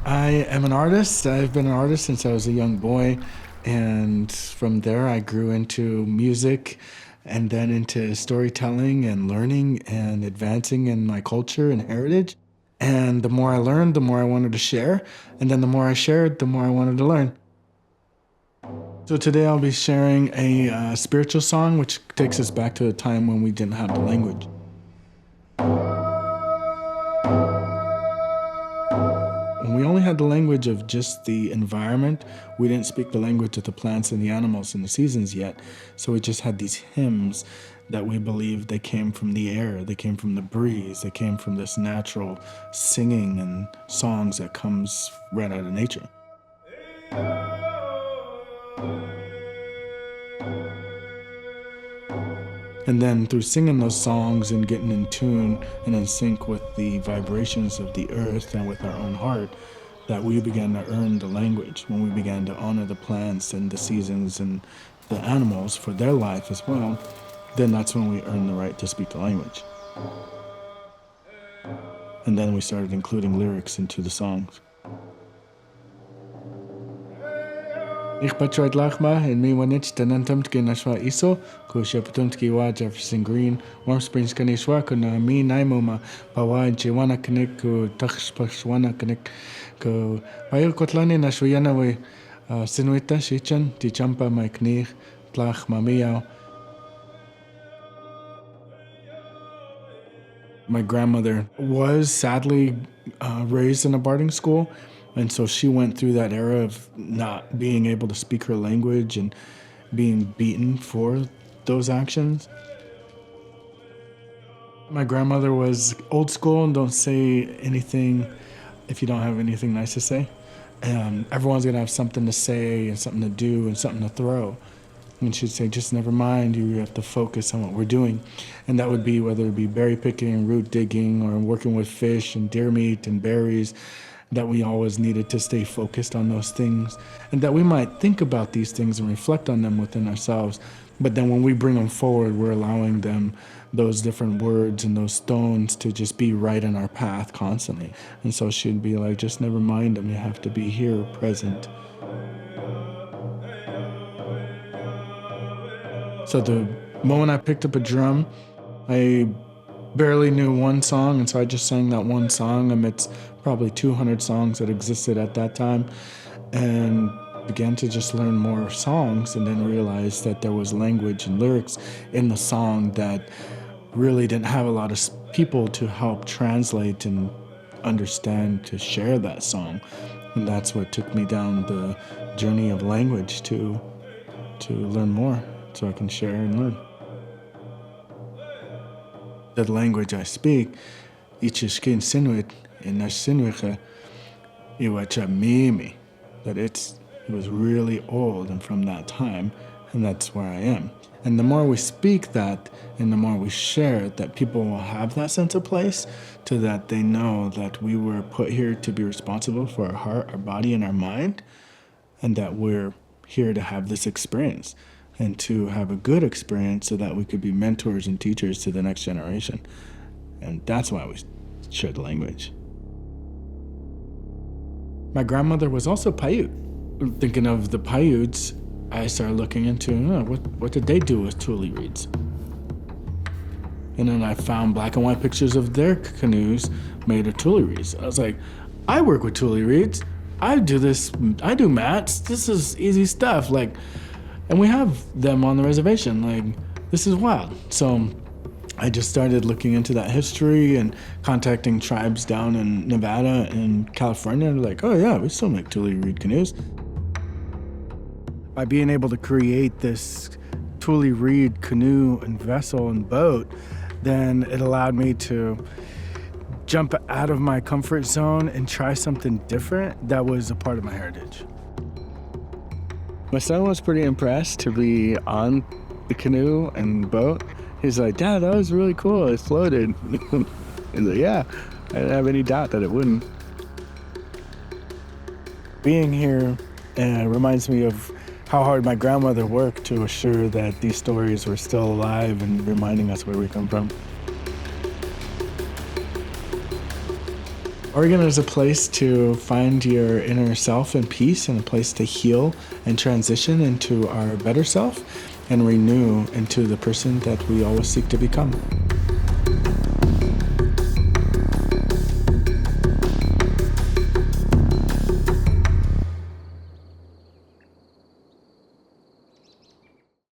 I am an artist. I've been an artist since I was a young boy. And from there, I grew into music and then into storytelling and learning and advancing in my culture and heritage. And the more I learned, the more I wanted to share. And then the more I shared, the more I wanted to learn. So today I'll be sharing a spiritual song, which takes us back to a time when we didn't have the language. When we only had the language of just the environment, we didn't speak the language of the plants and the animals and the seasons yet. So we just had these hymns that we believed they came from the air, they came from the breeze, they came from this natural singing and songs that comes right out of nature. And then through singing those songs and getting in tune and in sync with the vibrations of the earth and with our own heart, that we began to earn the language. When we began to honor the plants and the seasons and the animals for their life as well, then that's when we earned the right to speak the language. And then we started including lyrics into the songs. Ich betroit lachma in me wanich tenantumt genashwa iso, ko sheputumt kiwa Jefferson Greene, Warm Springs kanishwa ko na mi naimuma, pawa jiwana kanik ko takshpashwana kanik ko payo kotlani nashuyana we sinuita shichan tichampa maiknich tlach mamiyao. My grandmother was sadly raised in a boarding school. And so she went through that era of not being able to speak her language and being beaten for those actions. My grandmother was old school and don't say anything if you don't have anything nice to say. Everyone's gonna have something to say and something to do and something to throw. And she'd say, just never mind, you have to focus on what we're doing. And that would be whether it be berry picking, root digging, or working with fish and deer meat and berries, that we always needed to stay focused on those things, and that we might think about these things and reflect on them within ourselves. But then when we bring them forward, we're allowing them, those different words and those stones, to just be right in our path constantly. And so she'd be like, just never mind them, you have to be here, present. So the moment I picked up a drum, I barely knew one song, and so I just sang that one song amidst probably 200 songs that existed at that time, and began to just learn more songs, and then realized that there was language and lyrics in the song that really didn't have a lot of people to help translate and understand, to share that song. And that's what took me down the journey of language to learn more so I can share and learn. The language I speak, Ichishkíin Sinuit, in Nash Sinuicha, Iwacha Mimi, that it was really old and from that time, and that's where I am. And the more we speak that, and the more we share it, that people will have that sense of place, to that they know that we were put here to be responsible for our heart, our body, and our mind, and that we're here to have this experience, and to have a good experience so that we could be mentors and teachers to the next generation. And that's why we share the language. My grandmother was also Paiute. Thinking of the Paiutes, I started looking into what did they do with tule reeds? And then I found black and white pictures of their canoes made of tule reeds. I was like, I work with tule reeds. I do this, I do mats. This is easy stuff. Like, and we have them on the reservation. Like, this is wild. So I just started looking into that history and contacting tribes down in Nevada and California. They're like, oh yeah, we still make tule reed canoes. By being able to create this tule reed canoe and vessel and boat, then it allowed me to jump out of my comfort zone and try something different that was a part of my heritage. My son was pretty impressed to be on the canoe and boat. He's like, Dad, that was really cool. It floated. He's like, yeah, I didn't have any doubt that it wouldn't. Being here reminds me of how hard my grandmother worked to assure that these stories were still alive and reminding us where we come from. Oregon is a place to find your inner self and peace, and a place to heal and transition into our better self and renew into the person that we always seek to become.